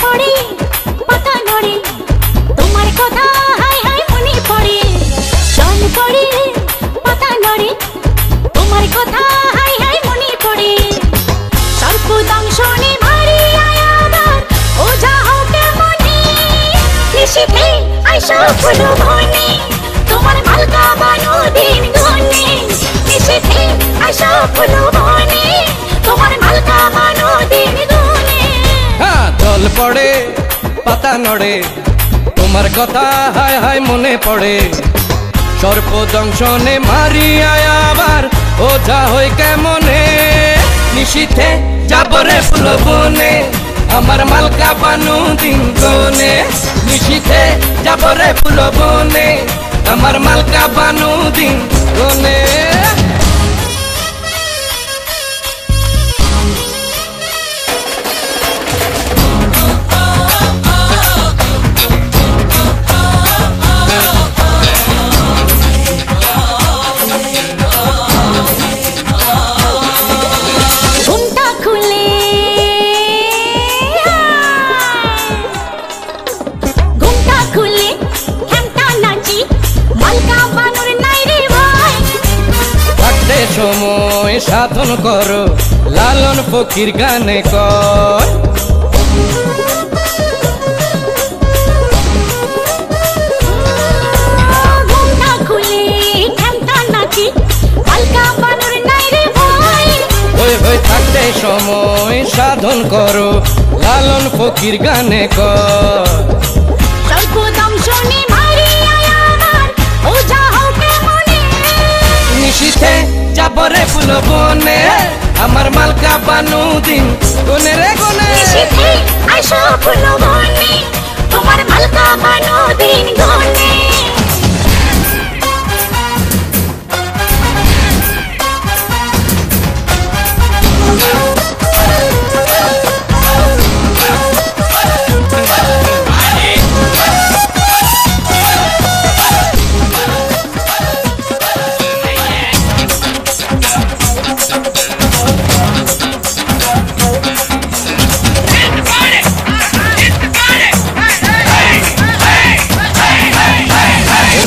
পড়ে পাতা নড়ে তোমার কথা হাই হাই মনে পড়ে জল পড়ে পাতা নড়ে তোমার কথা হাই হাই মনে পড়ে সর্পদংশনে ভারী আয়াবার ওঝা হোকে মনে নিশীথে আইসো ফুল বনে তোমার মালকা বানো দিন গনে নিশীথে আইসো ফুল বনে তোমার মালকা বানো দিন গনে জল পড়ে পাতা নড়ে তোমার কথা হায় হায় মনে পড়ে সর্পদংশনে মারিয়া আবার ওঝা হই কেমনে নিশীথে যাবরে ফুল বনে আমার মালকা বানু দিন গনে নিশীথে যাবরে ফুল বনে আমার মালকা বানু দিন গনে সময় সাধন করো লালন ফকির গানে কর থাকতে সময় সাধন করো লালন ফকির গানে কর নিশীথে যাবরে ফুল বনে আমার মালকা বানু দিন গনে রে গনে নিশীথে আইসো ফুল বনে তোমার মালকা বানু দিন গনে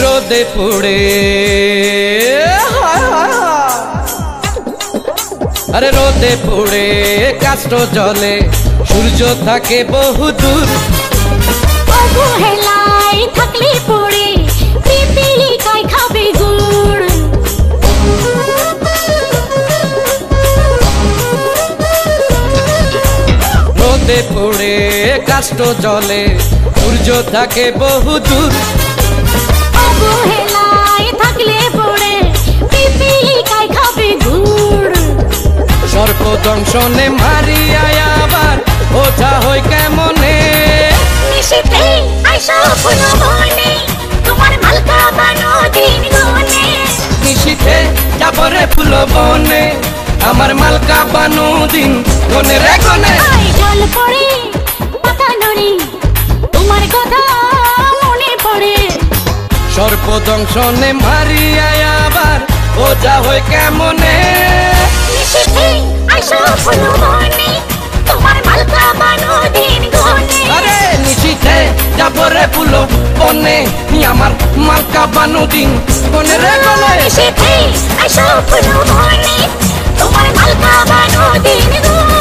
রোদে পুড়ে আরে রোদে পুড়ে কাষ্ট জলে সূর্য থাকে বহু দূর অবহেলায় থাকলে পড়ে পিপিলিকায় খাবে গুড় রোদে পুড়ে কাষ্ট জলে সূর্য থাকে বহু দূর অবহেলায় থাকলে পড়ে পিপিলিকায় খাবে গুড় সর্পদংশনে মারিয়া আবার ওঝা হই কেমনে নিশীথে আইসো ফুল বনে তোমার মালকা বানো দিন গনে নিশীথে যাবরে ফুল বনে আমার মালকা বানু দিন গনে রে গনে জল পড়ে পাতা নড়ে তোমার কথা মনে পড়ে সর্পদংশনে মারিয়া আবার ওঝা হই কেমনে নিশীথে আইসো ফুল বনে তোমার মালকা বানো দিন গনে আরে নিশীথে যাবরে ফুল বনে আমার মালকা বানু দিন গনে রে গনে নিশীথে আইসো ফুল বনে তোমার মালকা বানো দিন গনে